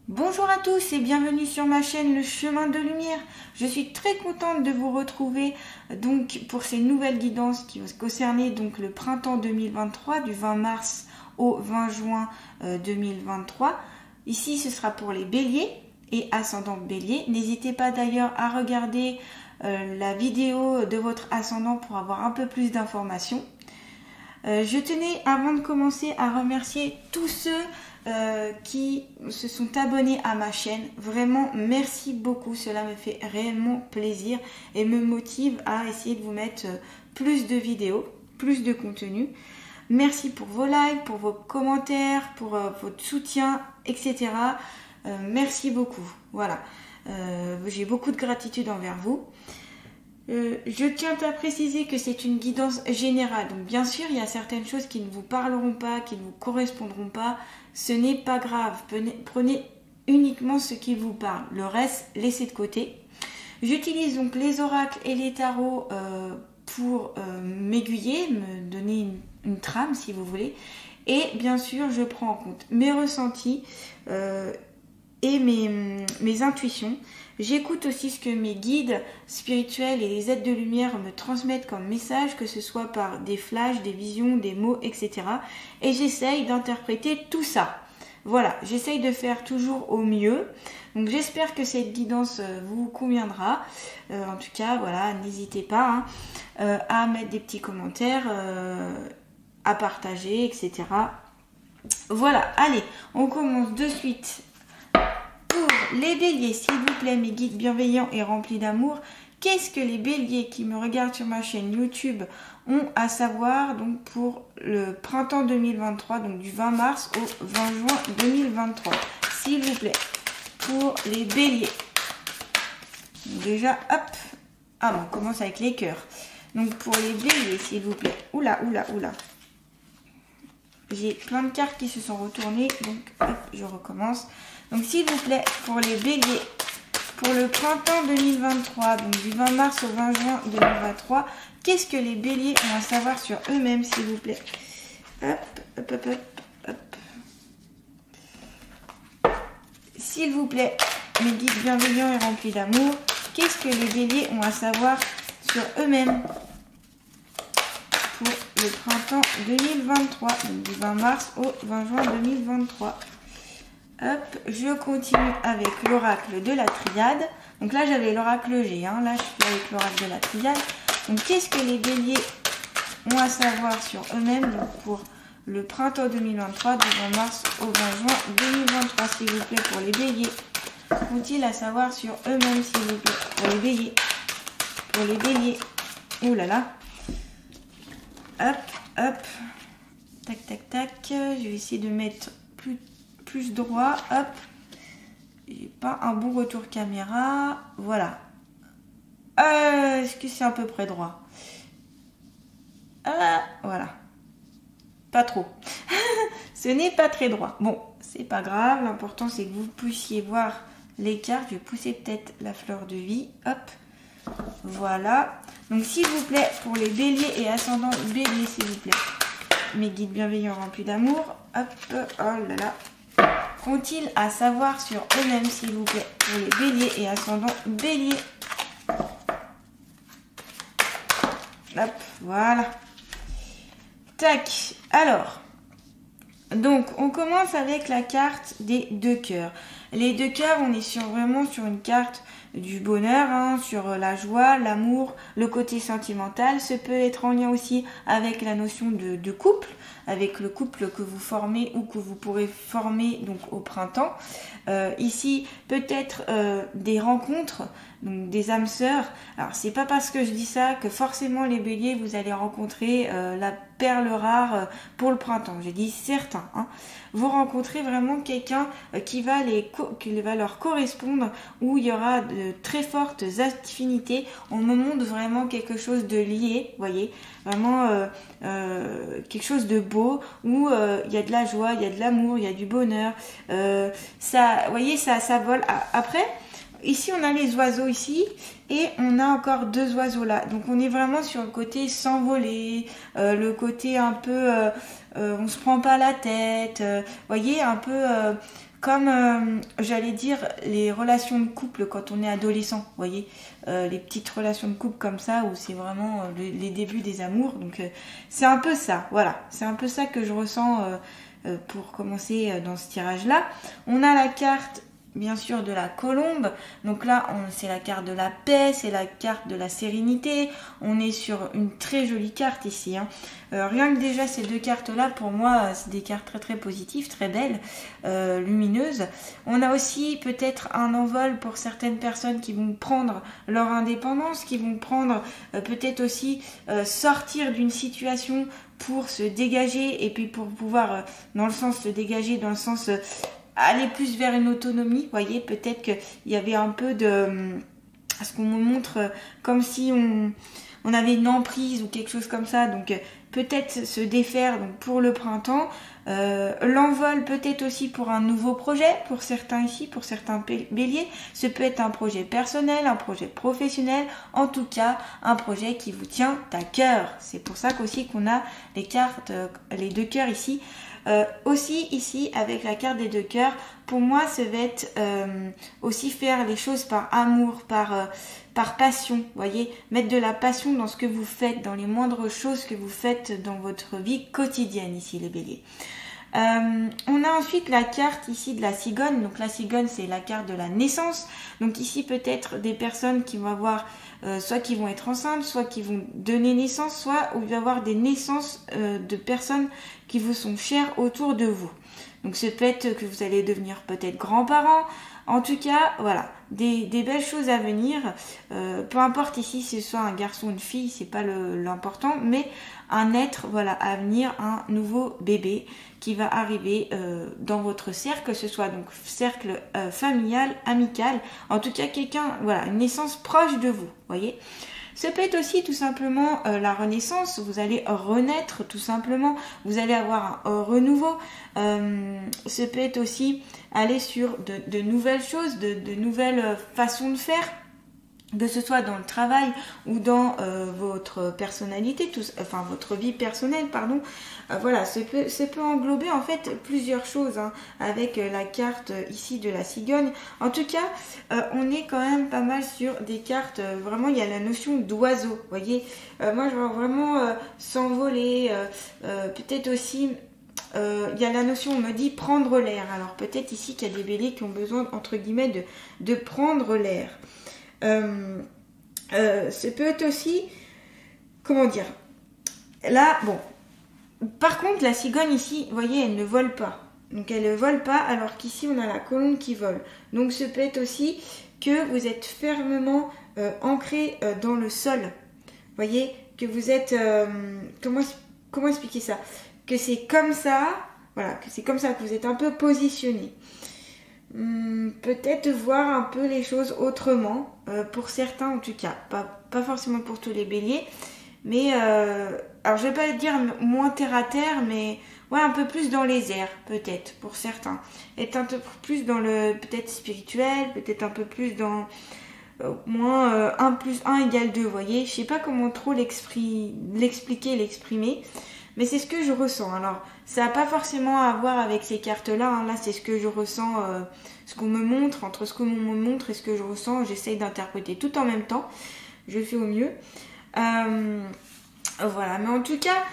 Bonjour à tous et bienvenue sur ma chaîne Le Chemin de Lumière. Je suis très contente de vous retrouver donc pour ces nouvelles guidances qui vont concerner donc le printemps 2023 du 20 mars au 20 juin 2023. Ici ce sera pour les béliers et ascendant bélier. N'hésitez pas d'ailleurs à regarder la vidéo de votre ascendant pour avoir un peu plus d'informations. Je tenais avant de commencer à remercier tous ceux qui se sont abonnés à ma chaîne. Vraiment merci beaucoup, cela me fait réellement plaisir et me motive à essayer de vous mettre plus de vidéos, plus de contenu. Merci pour vos likes, pour vos commentaires, pour votre soutien, etc. Merci beaucoup, voilà. J'ai beaucoup de gratitude envers vous. Je tiens à préciser que c'est une guidance générale, donc bien sûr il y a certaines choses qui ne vous parleront pas, qui ne vous correspondront pas, ce n'est pas grave, prenez uniquement ce qui vous parle, le reste laissez de côté. J'utilise donc les oracles et les tarots pour m'aiguiller, me donner une trame si vous voulez, et bien sûr je prends en compte mes ressentis et mes intuitions. J'écoute aussi ce que mes guides spirituels et les êtres de lumière me transmettent comme message, que ce soit par des flashs, des visions, des mots, etc. Et j'essaye d'interpréter tout ça. Voilà, j'essaye de faire toujours au mieux. Donc j'espère que cette guidance vous conviendra. En tout cas, voilà, n'hésitez pas à mettre des petits commentaires, à partager, etc. Voilà, allez, on commence de suite. Pour les béliers, s'il vous plaît, mes guides bienveillants et remplis d'amour, qu'est-ce que les béliers qui me regardent sur ma chaîne YouTube ont à savoir donc pour le printemps 2023, donc du 20 mars au 20 juin 2023, s'il vous plaît, pour les béliers. Déjà, hop, bon, on commence avec les cœurs. Donc pour les béliers, s'il vous plaît, oula. J'ai plein de cartes qui se sont retournées, donc hop, je recommence. Donc s'il vous plaît, pour les béliers, pour le printemps 2023, donc du 20 mars au 20 juin 2023, qu'est-ce que les béliers ont à savoir sur eux-mêmes, s'il vous plaît? Hop. S'il vous plaît, mes guides bienveillants et remplis d'amour, qu'est-ce que les béliers ont à savoir sur eux-mêmes pour le printemps 2023, donc du 20 mars au 20 juin 2023. Hop, je continue avec l'oracle de la triade. Donc là, j'avais l'oracle G, là, je suis avec l'oracle de la triade. Donc, qu'est-ce que les béliers ont à savoir sur eux-mêmes pour le printemps 2023, du 20 mars au 20 juin 2023, s'il vous plaît, pour les béliers? Qu'ont-ils à savoir sur eux-mêmes, s'il vous plaît, pour les béliers? Pour les béliers. Ouh là là. Hop. Tac. Je vais essayer de mettre plus droit. Hop. J'ai pas un bon retour caméra. Voilà. Est-ce que c'est à peu près droit? Voilà. Pas trop. Ce n'est pas très droit. Bon, c'est pas grave. L'important, c'est que vous puissiez voir les cartes. Je vais pousser peut-être la fleur de vie. Hop. Voilà. Donc, s'il vous plaît, pour les béliers et ascendants béliers, s'il vous plaît. Mes guides bienveillants remplis d'amour. Hop. Oh là là. Qu'ont-ils à savoir sur eux-mêmes, s'il vous plaît, pour les béliers et ascendants béliers? Hop. Voilà. Tac. Alors. Donc, on commence avec la carte des deux cœurs. Les deux cœurs, on est vraiment sur une carte du bonheur, sur la joie, l'amour, le côté sentimental. Ce peut être en lien aussi avec la notion de couple, avec le couple que vous formez ou que vous pourrez former donc au printemps. Ici, peut-être des rencontres, donc des âmes sœurs. Alors, c'est pas parce que je dis ça que forcément les béliers, vous allez rencontrer la perle rare pour le printemps. J'ai dit certains. Vous rencontrez vraiment quelqu'un qui va leur correspondre, où il y aura de très fortes affinités. On me montre vraiment quelque chose de lié, vous voyez, vraiment quelque chose de beau, où il y a de la joie, il y a de l'amour, il y a du bonheur. Ça, vous voyez, ça vole. Après, ici on a les oiseaux ici et on a encore deux oiseaux là. Donc on est vraiment sur le côté s'envoler, le côté un peu on se prend pas la tête, voyez, un peu comme j'allais dire les relations de couple quand on est adolescent, vous voyez, les petites relations de couple comme ça où c'est vraiment les débuts des amours. Donc c'est un peu ça, voilà, c'est un peu ça que je ressens pour commencer dans ce tirage-là. On a la carte bien sûr de la colombe, donc là c'est la carte de la paix, c'est la carte de la sérénité, on est sur une très jolie carte ici, hein. Rien que déjà ces deux cartes là pour moi c'est des cartes très très positives, très belles, lumineuses. On a aussi peut-être un envol pour certaines personnes qui vont prendre leur indépendance, qui vont prendre peut-être aussi sortir d'une situation pour se dégager, et puis pour pouvoir dans le sens se dégager, dans le sens aller plus vers une autonomie, vous voyez, peut-être qu'il y avait un peu de ce qu'on me montre comme si on avait une emprise ou quelque chose comme ça, donc peut-être se défaire donc pour le printemps, l'envol peut-être aussi pour un nouveau projet, pour certains ici, pour certains béliers, ce peut être un projet personnel, un projet professionnel, en tout cas un projet qui vous tient à cœur. C'est pour ça qu'aussi qu'on a les cartes, les deux cœurs ici. Aussi ici avec la carte des deux cœurs, pour moi ça va être aussi faire les choses par amour, par passion, vous voyez, mettre de la passion dans ce que vous faites, dans les moindres choses que vous faites dans votre vie quotidienne ici les béliers. On a ensuite la carte ici de la cigogne, donc la cigogne c'est la carte de la naissance, donc ici peut-être des personnes qui vont avoir soit qui vont être enceintes, soit qui vont donner naissance, soit où il va y avoir des naissances de personnes qui vous sont chères autour de vous. Donc c'est peut-être que vous allez devenir peut-être grands-parents. En tout cas, voilà, des belles choses à venir. Peu importe ici si ce soit un garçon ou une fille, c'est pas l'important, mais un être, voilà, à venir, un nouveau bébé qui va arriver dans votre cercle, que ce soit donc cercle familial, amical, en tout cas quelqu'un, voilà, une naissance proche de vous, voyez. Ça peut être aussi tout simplement la renaissance, vous allez renaître tout simplement, vous allez avoir un renouveau. Ça peut être aussi aller sur de nouvelles choses, de nouvelles façons de faire, que ce soit dans le travail ou dans votre personnalité, enfin votre vie personnelle, pardon. Voilà, ça peut englober en fait plusieurs choses, hein, avec la carte ici de la cigogne. En tout cas, on est quand même pas mal sur des cartes, vraiment il y a la notion d'oiseau, vous voyez. Moi je vois vraiment s'envoler, peut-être aussi... il y a la notion, on me dit prendre l'air. Alors peut-être ici qu'il y a des béliers qui ont besoin entre guillemets de prendre l'air. Ça peut être aussi, comment dire, là, bon, par contre la cigogne ici, vous voyez, elle ne vole pas, donc elle ne vole pas, alors qu'ici on a la colombe qui vole. Donc ça peut être aussi que vous êtes fermement ancré dans le sol, vous voyez, que vous êtes, comment expliquer ça, que c'est comme ça, voilà, que c'est comme ça que vous êtes un peu positionné. Peut-être voir un peu les choses autrement, pour certains en tout cas, pas forcément pour tous les béliers, mais alors je vais pas dire moins terre à terre, mais ouais, un peu plus dans les airs peut-être pour certains, être un peu plus dans le peut-être spirituel, peut-être un peu plus dans moins 1 plus 1 égale 2, vous voyez, je sais pas comment trop l'expliquer, l'exprimer, mais c'est ce que je ressens. Alors, ça n'a pas forcément à voir avec ces cartes-là, hein. Là, c'est ce que je ressens, ce qu'on me montre, entre ce qu'on me montre et ce que je ressens, j'essaye d'interpréter tout en même temps. Je fais au mieux. Voilà, mais en tout cas,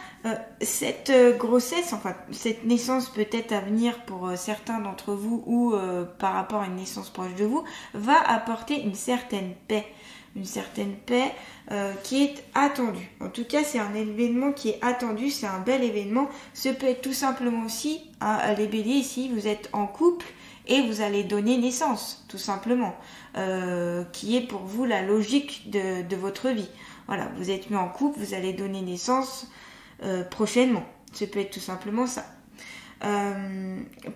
cette grossesse, enfin, cette naissance peut-être à venir pour certains d'entre vous ou par rapport à une naissance proche de vous, va apporter une certaine paix. Une certaine paix qui est attendue. En tout cas, c'est un événement qui est attendu, c'est un bel événement. Ce peut être tout simplement aussi, hein, les béliers ici, vous êtes en couple et vous allez donner naissance, tout simplement, qui est pour vous la logique de votre vie. Voilà, vous êtes mis en couple, vous allez donner naissance prochainement. Ce peut être tout simplement ça.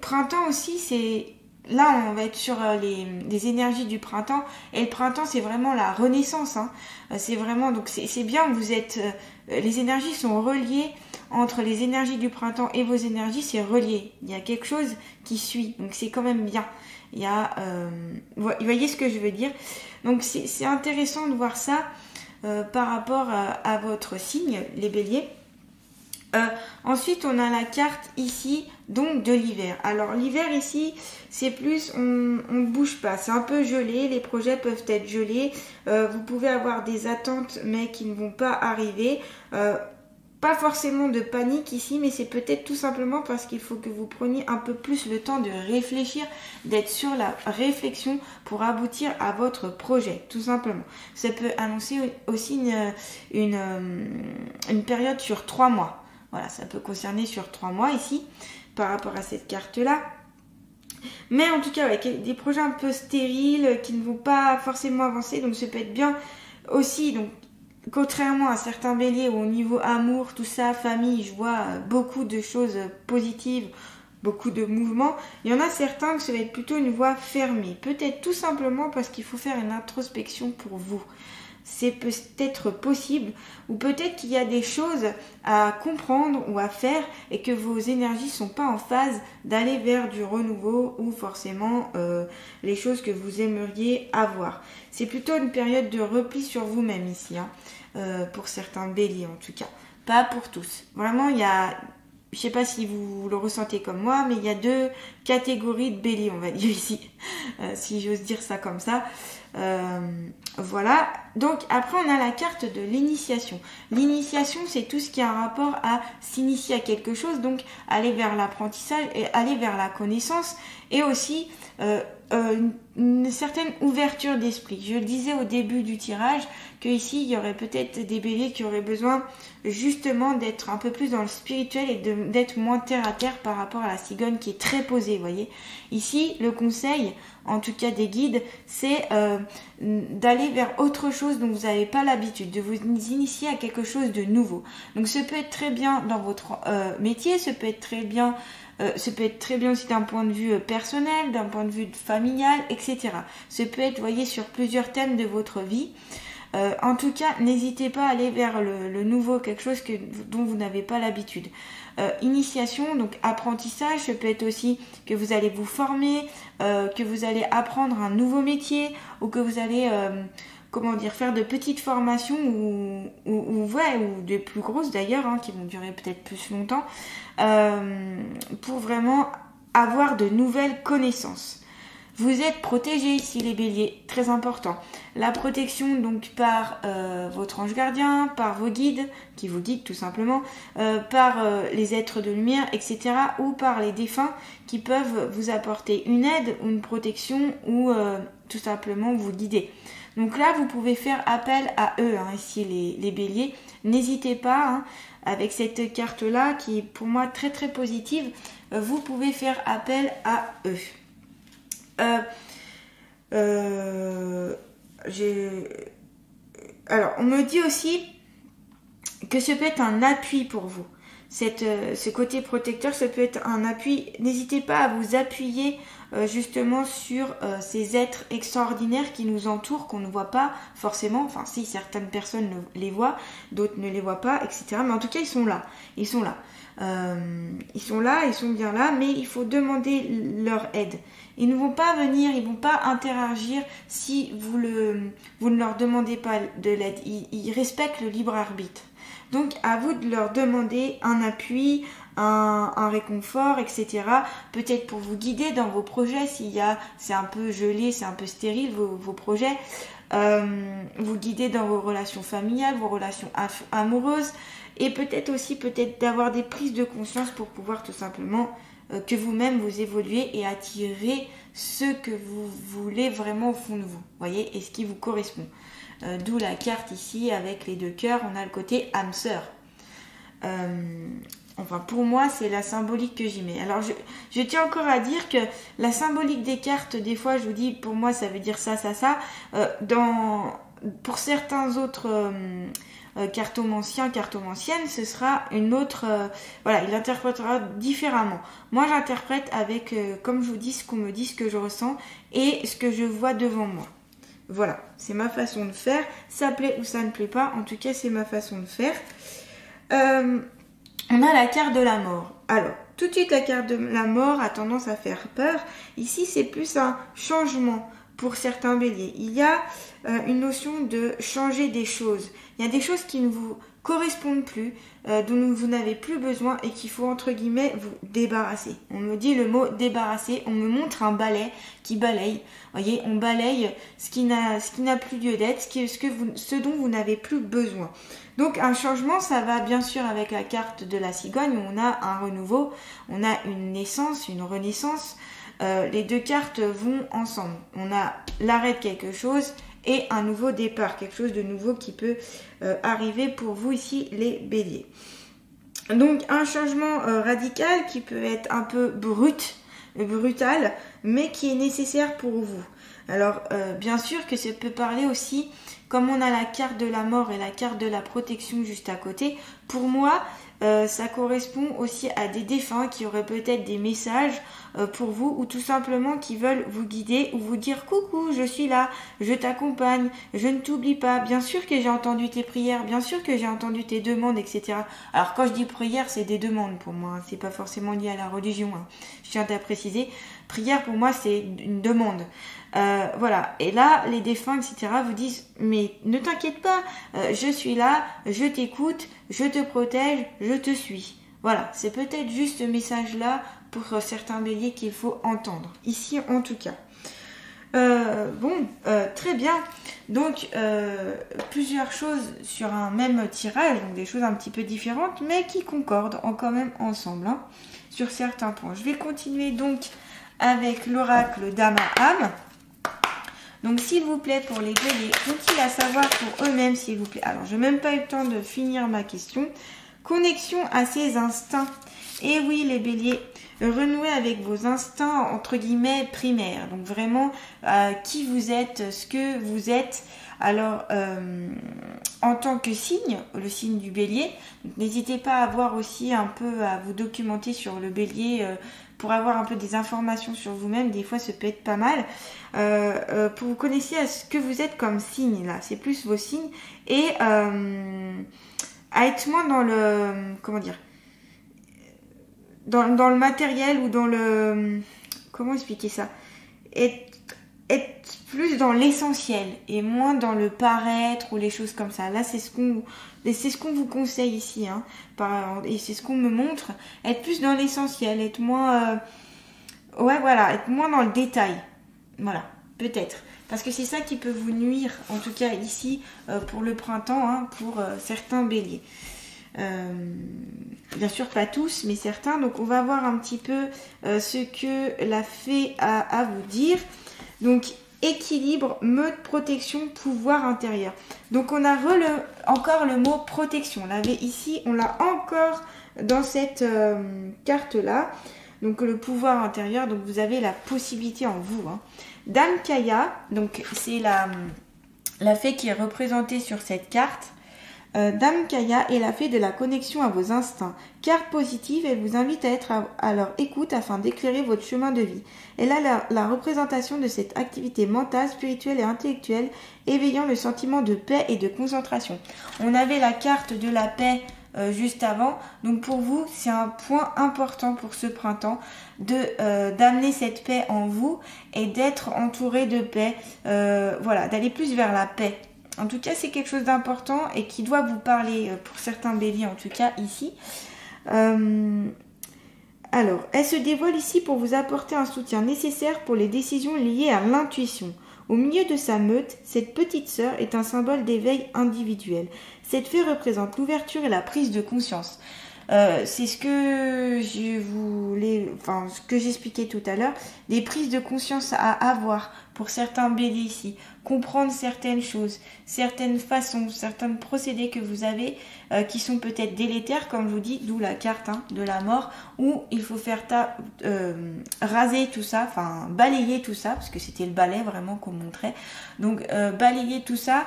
Printemps aussi, c'est... Là, on va être sur les énergies du printemps. Et le printemps, c'est vraiment la renaissance, hein. C'est vraiment... Donc, c'est bien, vous êtes... les énergies sont reliées. Entre les énergies du printemps et vos énergies, c'est relié. Il y a quelque chose qui suit. Donc, c'est quand même bien. Il y a... vous voyez ce que je veux dire? Donc, c'est intéressant de voir ça par rapport à votre signe, les béliers. Ensuite, on a la carte ici, donc de l'hiver. Alors l'hiver ici, c'est plus, on ne bouge pas, c'est un peu gelé, les projets peuvent être gelés, vous pouvez avoir des attentes mais qui ne vont pas arriver. Pas forcément de panique ici, mais c'est peut-être tout simplement parce qu'il faut que vous preniez un peu plus le temps de réfléchir, d'être sur la réflexion pour aboutir à votre projet, tout simplement. Ça peut annoncer aussi une période sur 3 mois. Voilà, ça peut concerner sur 3 mois ici, par rapport à cette carte-là. Mais en tout cas, avec des projets un peu stériles, qui ne vont pas forcément avancer, donc ça peut être bien aussi, donc contrairement à certains béliers où au niveau amour, tout ça, famille, je vois beaucoup de choses positives, beaucoup de mouvements, il y en a certains que ça va être plutôt une voie fermée. Peut-être tout simplement parce qu'il faut faire une introspection pour vous. C'est peut-être possible, ou peut-être qu'il y a des choses à comprendre ou à faire et que vos énergies ne sont pas en phase d'aller vers du renouveau ou forcément les choses que vous aimeriez avoir. C'est plutôt une période de repli sur vous-même ici, pour certains béliers en tout cas, pas pour tous. Vraiment, il y a, je sais pas si vous le ressentez comme moi, mais il y a 2 catégories de béliers, on va dire ici, si j'ose dire ça comme ça. Voilà, donc après on a la carte de l'initiation. L'initiation, c'est tout ce qui a un rapport à s'initier à quelque chose, donc aller vers l'apprentissage et aller vers la connaissance et aussi une certaine ouverture d'esprit. Je le disais au début du tirage que ici il y aurait peut-être des béliers qui auraient besoin justement d'être un peu plus dans le spirituel et d'être moins terre à terre par rapport à la cigogne qui est très posée, vous voyez. Ici, le conseil, en tout cas des guides, c'est d'aller vers autre chose dont vous n'avez pas l'habitude, de vous initier à quelque chose de nouveau. Donc ça peut être très bien dans votre métier, ça peut être très bien aussi d'un point de vue personnel, d'un point de vue familial, etc. Ça peut être, vous voyez, sur plusieurs thèmes de votre vie. En tout cas, n'hésitez pas à aller vers le nouveau, quelque chose dont vous n'avez pas l'habitude. Initiation, donc apprentissage, ça peut être aussi que vous allez vous former, que vous allez apprendre un nouveau métier ou que vous allez faire de petites formations ou des plus grosses d'ailleurs, qui vont durer peut-être plus longtemps, pour vraiment avoir de nouvelles connaissances. Vous êtes protégés ici les béliers, très important. La protection donc par votre ange gardien, par vos guides, qui vous guident tout simplement, par les êtres de lumière, etc. ou par les défunts qui peuvent vous apporter une aide ou une protection ou tout simplement vous guider. Donc là, vous pouvez faire appel à eux, ici les béliers. N'hésitez pas, avec cette carte-là qui est pour moi très très positive, vous pouvez faire appel à eux. Alors, on me dit aussi que ce peut être un appui pour vous. Ce côté protecteur, ça peut être un appui. N'hésitez pas à vous appuyer justement sur ces êtres extraordinaires qui nous entourent, qu'on ne voit pas forcément. Enfin, si certaines personnes les voient, d'autres ne les voient pas, etc. Mais en tout cas, ils sont là. Ils sont là, ils sont bien là, mais il faut demander leur aide. Ils ne vont pas venir, ils ne vont pas interagir si vous ne leur demandez pas de l'aide. Ils respectent le libre arbitre. Donc, à vous de leur demander un appui, un réconfort, etc. Peut-être pour vous guider dans vos projets, c'est un peu gelé, c'est un peu stérile vos projets. Vous guider dans vos relations familiales, vos relations amoureuses. Et peut-être aussi d'avoir des prises de conscience pour pouvoir tout simplement que vous-même vous évoluez et attirer ce que vous voulez vraiment au fond de vous, voyez, et ce qui vous correspond. D'où la carte ici avec les 2 cœurs, on a le côté âme sœur. Enfin, pour moi, c'est la symbolique que j'y mets. Alors, je tiens encore à dire que la symbolique des cartes, des fois, je vous dis, pour moi, ça veut dire ça, ça, ça. Pour certains autres cartomanciens, cartomanciennes, ce sera une autre... il interprétera différemment. Moi, j'interprète avec, comme je vous dis, ce qu'on me dit, ce que je ressens et ce que je vois devant moi. Voilà, c'est ma façon de faire. Ça plaît ou ça ne plaît pas, en tout cas, c'est ma façon de faire. On a la carte de la mort. Alors, tout de suite, la carte de la mort a tendance à faire peur. Ici, c'est plus un changement pour certains béliers. Il y a une notion de changer des choses. Il y a des choses qui ne vous correspondent plus, dont vous n'avez plus besoin et qu'il faut entre guillemets vous débarrasser. On me dit le mot débarrasser, on me montre un balai qui balaye. Voyez, on balaye ce qui n'a plus lieu d'être, ce dont vous n'avez plus besoin. Donc un changement, ça va bien sûr avec la carte de la cigogne, où on a un renouveau, on a une naissance, une renaissance. Les deux cartes vont ensemble. On a l'arrêt de quelque chose et un nouveau départ, quelque chose de nouveau qui peut arriver pour vous ici les béliers. Donc un changement radical qui peut être un peu brutal, mais qui est nécessaire pour vous. Alors bien sûr que ça peut parler aussi, comme on a la carte de la mort et la carte de la protection juste à côté, pour moi ça correspond aussi à des défunts qui auraient peut-être des messages pour vous, ou tout simplement qui veulent vous guider ou vous dire coucou, je suis là, je t'accompagne, je ne t'oublie pas, bien sûr que j'ai entendu tes prières, bien sûr que j'ai entendu tes demandes, etc. Alors quand je dis prière, c'est des demandes pour moi, c'est pas forcément lié à la religion, hein. Je tiens à préciser, prière pour moi c'est une demande. Voilà, et là les défunts etc vous disent mais ne t'inquiète pas, je suis là, je t'écoute, je te protège, je te suis. Voilà, c'est peut-être juste ce message là pour certains béliers qu'il faut entendre ici en tout cas. Très bien, donc plusieurs choses sur un même tirage, donc des choses un petit peu différentes mais qui concordent quand même ensemble, hein, sur certains points. Je vais continuer donc avec l'oracle d'Ama-Am. Donc s'il vous plaît, pour les béliers, ont-ils à savoir pour eux-mêmes s'il vous plaît? Alors je n'ai même pas eu le temps de finir ma question. Connexion à ses instincts. Et oui les béliers, renouez avec vos instincts entre guillemets primaires. Donc vraiment qui vous êtes, ce que vous êtes. Alors en tant que signe, le signe du bélier, n'hésitez pas à voir aussi un peu, à vous documenter sur le bélier pour avoir un peu des informations sur vous-même. Des fois ça peut être pas mal pour vous connaissiez à ce que vous êtes comme signe là, c'est plus vos signes, et à être moins dans le, comment dire, dans le matériel ou dans le, comment expliquer ça, être plus dans l'essentiel et moins dans le paraître ou les choses comme ça. Là c'est ce qu'on vous conseille ici, hein, et c'est ce qu'on me montre, être plus dans l'essentiel, être moins être moins dans le détail, voilà, peut-être, parce que c'est ça qui peut vous nuire en tout cas ici pour le printemps, hein, pour certains béliers. Bien sûr pas tous mais certains. Donc on va voir un petit peu ce que la fée a à vous dire. Donc équilibre, meute, protection, pouvoir intérieur. Donc on a encore le mot protection. Là ici on l'a encore dans cette carte là. Donc le pouvoir intérieur, donc vous avez la possibilité en vous, hein. Dame Kaya, donc c'est la fée qui est représentée sur cette carte. Dame Kaya est la fée de la connexion à vos instincts. Carte positive, elle vous invite à être à leur écoute afin d'éclairer votre chemin de vie. Elle a la représentation de cette activité mentale, spirituelle et intellectuelle, éveillant le sentiment de paix et de concentration. On avait la carte de la paix juste avant, donc pour vous c'est un point important pour ce printemps d'amener cette paix en vous et d'être entouré de paix, voilà, d'aller plus vers la paix. En tout cas, c'est quelque chose d'important et qui doit vous parler pour certains béliers, en tout cas ici. Alors, elle se dévoile ici pour vous apporter un soutien nécessaire pour les décisions liées à l'intuition. Au milieu de sa meute, cette petite sœur est un symbole d'éveil individuel. Cette fée représente l'ouverture et la prise de conscience. C'est ce que ce que j'expliquais tout à l'heure, des prises de conscience à avoir pour certains béliers ici, comprendre certaines choses, certaines façons, certains procédés que vous avez qui sont peut-être délétères, comme je vous dis, d'où la carte, hein, de la mort, où il faut faire raser tout ça, enfin balayer tout ça, parce que c'était le balai vraiment qu'on montrait, donc balayer tout ça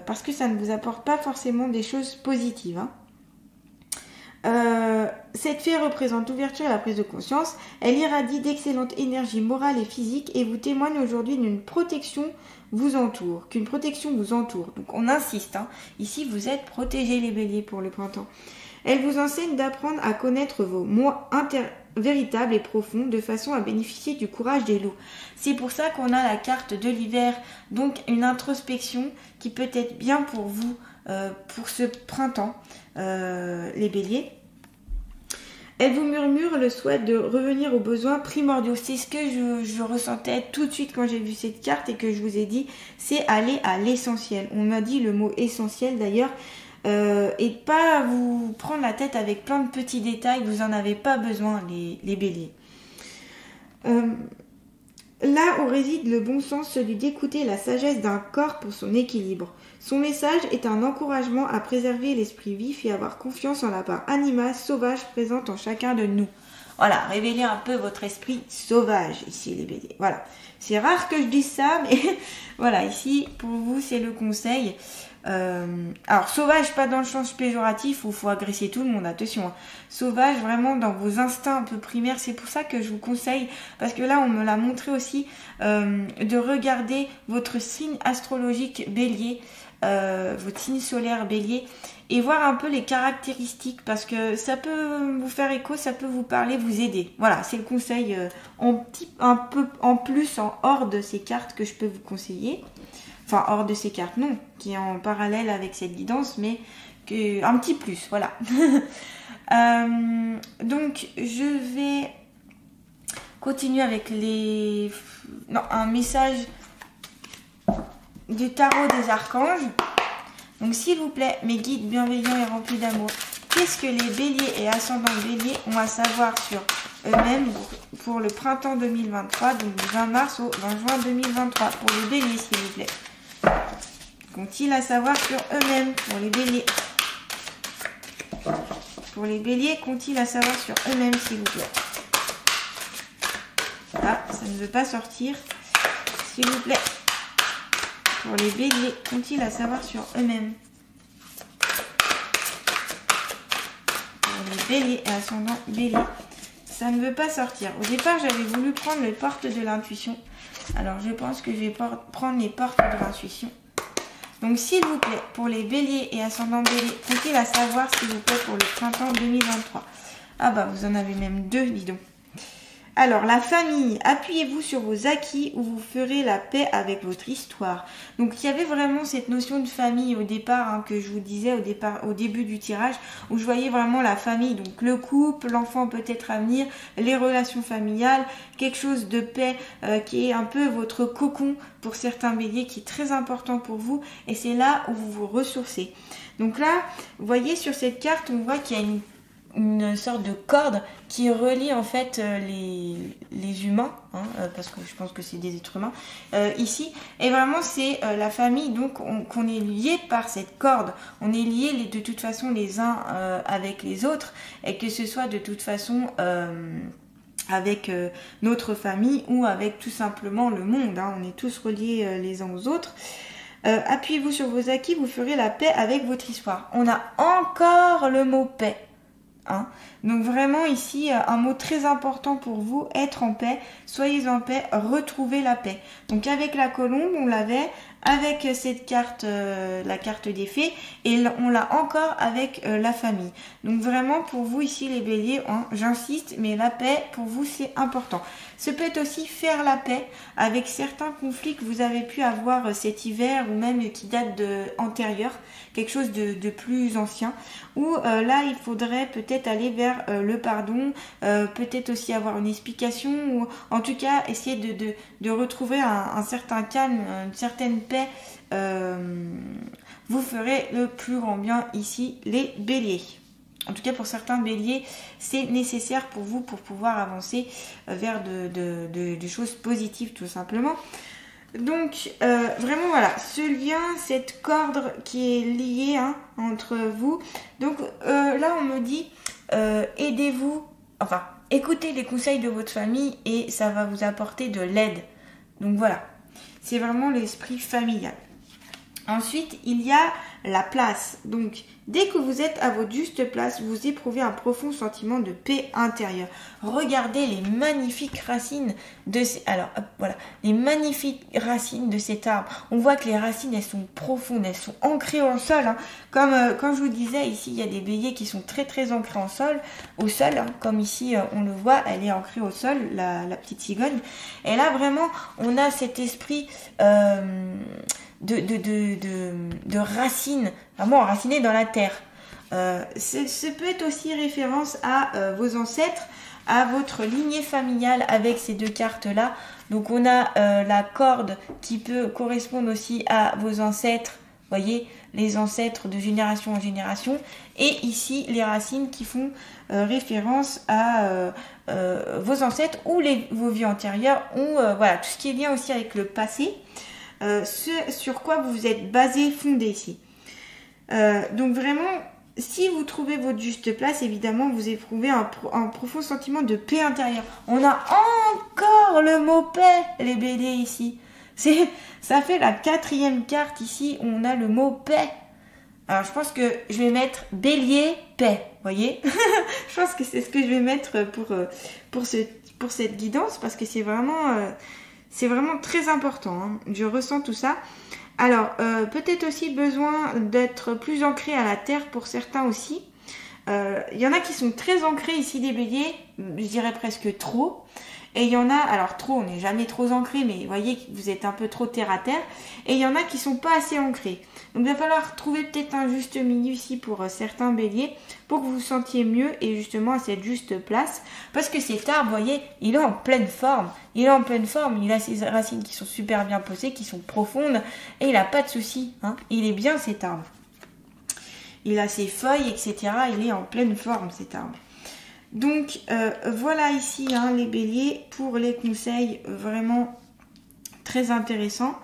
parce que ça ne vous apporte pas forcément des choses positives, hein. Cette fée représente l'ouverture et la prise de conscience. Elle irradie d'excellentes énergies morales et physiques et vous témoigne aujourd'hui qu'une protection vous entoure. Donc on insiste, hein. Ici vous êtes protégés les béliers pour le printemps. Elle vous enseigne d'apprendre à connaître vos moi véritables et profonds de façon à bénéficier du courage des loups. C'est pour ça qu'on a la carte de l'hiver, donc une introspection qui peut être bien pour vous pour ce printemps, les béliers. Elle vous murmure le souhait de revenir aux besoins primordiaux. C'est ce que je ressentais tout de suite quand j'ai vu cette carte et que je vous ai dit, c'est aller à l'essentiel. On m'a dit le mot essentiel d'ailleurs, et pas vous prendre la tête avec plein de petits détails, vous n'en avez pas besoin les béliers. Là où réside le bon sens, celui d'écouter la sagesse d'un corps pour son équilibre. Son message est un encouragement à préserver l'esprit vif et avoir confiance en la part animale, sauvage présente en chacun de nous. Voilà, révélez un peu votre esprit sauvage ici les béliers. Voilà, c'est rare que je dise ça, mais voilà, ici pour vous c'est le conseil. Alors sauvage pas dans le sens péjoratif où il faut agresser tout le monde, attention. Hein. Sauvage vraiment dans vos instincts un peu primaires, c'est pour ça que je vous conseille, parce que là on me l'a montré aussi, de regarder votre signe astrologique bélier, votre signe solaire bélier, et voir un peu les caractéristiques, parce que ça peut vous faire écho, ça peut vous parler, vous aider. Voilà, c'est le conseil un peu en plus, en hors de ces cartes que je peux vous conseiller. Enfin, hors de ces cartes, non, qui est en parallèle avec cette guidance, mais un petit plus, voilà. Donc, je vais continuer avec un message du tarot des archanges. Donc, s'il vous plaît, mes guides bienveillants et remplis d'amour, qu'est-ce que les béliers et ascendants béliers ont à savoir sur eux-mêmes pour le printemps 2023, donc du 20 mars au 20 juin 2023, pour les béliers, s'il vous plaît. Qu'ont-ils à savoir sur eux-mêmes pour les béliers? Pour les béliers, qu'ont-ils à savoir sur eux-mêmes, s'il vous plaît? Ah, ça ne veut pas sortir. S'il vous plaît. Pour les béliers, qu'ont-ils à savoir sur eux-mêmes? Pour les béliers et ascendants béliers. Ça ne veut pas sortir. Au départ, j'avais voulu prendre les portes de l'intuition. Alors, je pense que je vais prendre les portes de l'intuition. Donc, s'il vous plaît, pour les béliers et ascendants béliers, qu'ont-ils à savoir, s'il vous plaît, pour le printemps 2023? Ah bah, vous en avez même deux, dis donc. Alors, la famille, appuyez-vous sur vos acquis ou vous ferez la paix avec votre histoire. Donc, il y avait vraiment cette notion de famille au départ, hein, que je vous disais au début du tirage, où je voyais vraiment la famille, donc le couple, l'enfant peut-être à venir, les relations familiales, quelque chose de paix qui est un peu votre cocon pour certains béliers, qui est très important pour vous, et c'est là où vous vous ressourcez. Donc là, vous voyez sur cette carte, on voit qu'il y a une sorte de corde qui relie en fait les humains, hein, parce que je pense que c'est des êtres humains ici, et vraiment c'est la famille, donc qu'on est lié par cette corde, on est liés de toute façon les uns avec les autres, et que ce soit de toute façon avec notre famille ou avec tout simplement le monde, hein, on est tous reliés les uns aux autres. Appuyez-vous sur vos acquis, vous ferez la paix avec votre histoire. On a encore le mot paix. Hein. Donc vraiment ici un mot très important pour vous, être en paix, soyez en paix, retrouvez la paix. Donc avec la colombe on l'avait, avec cette carte, la carte des fées, et on l'a encore avec la famille. Donc vraiment pour vous ici les béliers, hein, j'insiste, mais la paix pour vous c'est important. Ce peut être aussi faire la paix avec certains conflits que vous avez pu avoir cet hiver ou même qui datent antérieurs, quelque chose de plus ancien, où là il faudrait peut-être aller vers le pardon, peut-être aussi avoir une explication, ou en tout cas essayer de retrouver un certain calme, une certaine paix. Vous ferez le plus grand bien ici les béliers. En tout cas, pour certains béliers, c'est nécessaire pour vous pour pouvoir avancer vers de choses positives, tout simplement. Donc, vraiment, voilà, ce lien, cette corde qui est liée entre vous. Donc, là, on me dit, aidez-vous, enfin, écoutez les conseils de votre famille et ça va vous apporter de l'aide. Donc, voilà, c'est vraiment l'esprit familial. Ensuite, il y a la place. Donc, dès que vous êtes à votre juste place, vous éprouvez un profond sentiment de paix intérieure. Regardez les magnifiques racines de les magnifiques racines de cet arbre. On voit que les racines, elles sont profondes, elles sont ancrées au sol. Hein. Comme quand je vous disais, ici, il y a des béliers qui sont très très ancrés au sol. Hein. Comme ici, on le voit, elle est ancrée au sol, la petite cigogne. Et là, vraiment, on a cet esprit de racines, vraiment enracinées dans la terre. Ce peut être aussi référence à vos ancêtres, à votre lignée familiale avec ces deux cartes-là. Donc on a la corde qui peut correspondre aussi à vos ancêtres, voyez, les ancêtres de génération en génération. Et ici, les racines qui font référence à vos ancêtres ou vos vies antérieures, ou voilà, tout ce qui est lien aussi avec le passé, ce sur quoi vous vous êtes basé, fondé ici. Donc vraiment, si vous trouvez votre juste place, évidemment, vous éprouvez un profond sentiment de paix intérieure. On a encore le mot paix, les béliers, ici. Ça fait la 4e carte ici, on a le mot paix. Alors, je pense que je vais mettre bélier, paix, voyez. Je pense que c'est ce que je vais mettre pour cette guidance, parce que c'est vraiment très important, hein. Je ressens tout ça. Alors, peut-être aussi besoin d'être plus ancré à la terre pour certains aussi. Il y en a qui sont très ancrés ici, des béliers, je dirais presque trop. Et il y en a, alors trop, on n'est jamais trop ancré, mais vous voyez que vous êtes un peu trop terre à terre. Et il y en a qui sont pas assez ancrés. Donc il va falloir trouver peut-être un juste milieu ici pour certains béliers, pour que vous vous sentiez mieux et justement à cette juste place. Parce que cet arbre, vous voyez, il est en pleine forme. Il a ses racines qui sont super bien posées, qui sont profondes. Et il n'a pas de soucis, hein. Il est bien cet arbre. Il a ses feuilles, etc. Il est en pleine forme cet arbre. Donc voilà ici, hein, les béliers, pour les conseils vraiment très intéressants.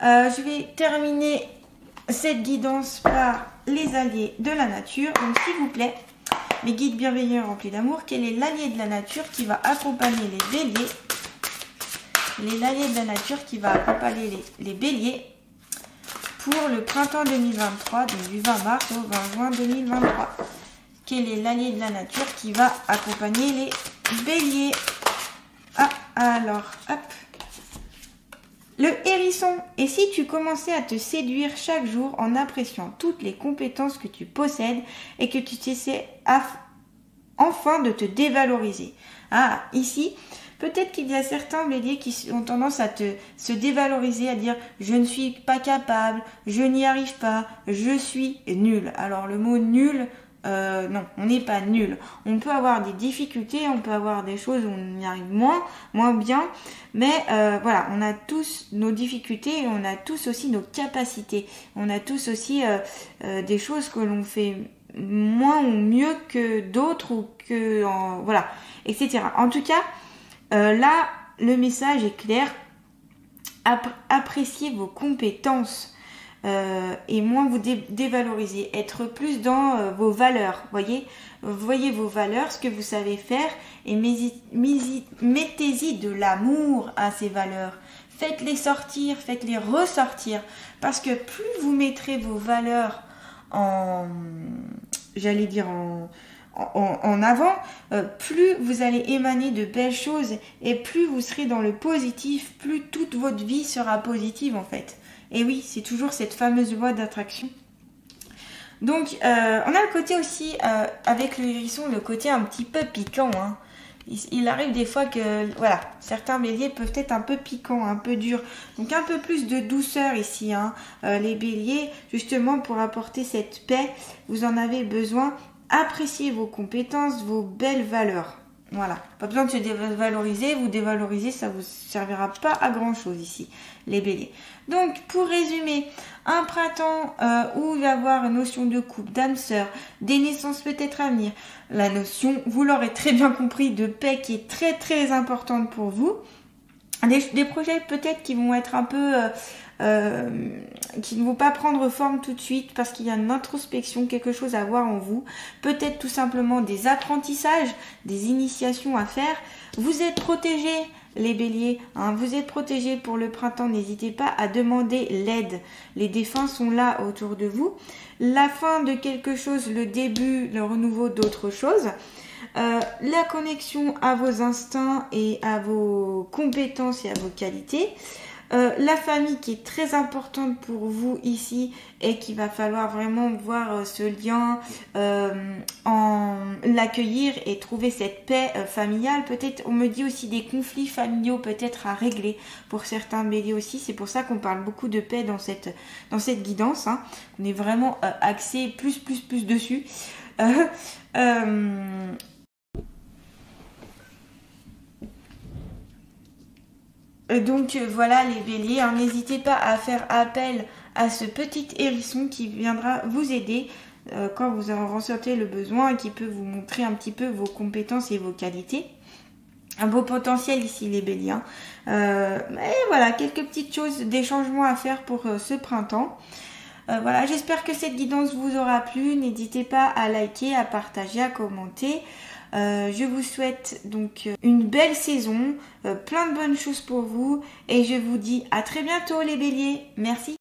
Je vais terminer cette guidance par les alliés de la nature. Donc s'il vous plaît, mes guides bienveillants remplis d'amour, quel est l'allié de la nature qui va accompagner les béliers? L'allié de la nature qui va accompagner les béliers pour le printemps 2023, donc du 20 mars au 20 juin 2023. Quel est l'allié de la nature qui va accompagner les béliers? Ah, alors, hop. Le hérisson. Et si tu commençais à te séduire chaque jour en appréciant toutes les compétences que tu possèdes et que tu cessais enfin de te dévaloriser? Ah, ici, peut-être qu'il y a certains béliers qui ont tendance à se dévaloriser, à dire « je ne suis pas capable, je n'y arrive pas, je suis nul ». Alors le mot « nul », non, on n'est pas nul. On peut avoir des difficultés, on peut avoir des choses où on y arrive moins bien, mais voilà, on a tous nos difficultés et on a tous aussi nos capacités. On a tous aussi des choses que l'on fait moins ou mieux que d'autres ou que voilà, etc. En tout cas, là, le message est clair. Appréciez vos compétences. Et moins vous dévaloriser, être plus dans vos valeurs, voyez vos valeurs, ce que vous savez faire, et mettez-y de l'amour à ces valeurs, faites-les sortir, faites-les ressortir, parce que plus vous mettrez vos valeurs en avant, plus vous allez émaner de belles choses, et plus vous serez dans le positif, plus toute votre vie sera positive en fait. Et oui, c'est toujours cette fameuse loi d'attraction. Donc, on a le côté aussi, avec le hérisson, le côté un petit peu piquant. Hein. Il arrive des fois que, voilà, certains béliers peuvent être un peu piquants, un peu durs. Donc, un peu plus de douceur ici. Hein. Les béliers, justement, pour apporter cette paix, vous en avez besoin. Appréciez vos compétences, vos belles valeurs. Voilà, pas besoin de se dévaloriser, vous dévaloriser, ça vous servira pas à grand chose ici, les béliers. Donc, pour résumer, un printemps où il va y avoir une notion de couple, d'âme sœur, des naissances peut-être à venir, la notion, vous l'aurez très bien compris, de paix qui est très très importante pour vous, des projets peut-être qui vont être un peu... qui ne vont pas prendre forme tout de suite parce qu'il y a une introspection, quelque chose à voir en vous, peut-être tout simplement des apprentissages, des initiations à faire. Vous êtes protégés, les béliers, hein, vous êtes protégés pour le printemps, n'hésitez pas à demander l'aide. Les défunts sont là autour de vous. La fin de quelque chose, le début, le renouveau d'autre chose. La connexion à vos instincts et à vos compétences et à vos qualités. La famille qui est très importante pour vous ici et qu'il va falloir vraiment voir ce lien, l'accueillir et trouver cette paix familiale. Peut-être, on me dit aussi des conflits familiaux peut-être à régler pour certains béliers aussi. C'est pour ça qu'on parle beaucoup de paix dans cette guidance. Hein. On est vraiment axé plus dessus. Donc voilà les béliers, hein, n'hésitez pas à faire appel à ce petit hérisson qui viendra vous aider quand vous en ressentez le besoin et qui peut vous montrer un petit peu vos compétences et vos qualités. Un beau potentiel ici les béliers. Hein. Et voilà, quelques petites choses, des changements à faire pour ce printemps. Voilà, j'espère que cette guidance vous aura plu. N'hésitez pas à liker, à partager, à commenter. Je vous souhaite donc une belle saison, plein de bonnes choses pour vous et je vous dis à très bientôt les béliers. Merci.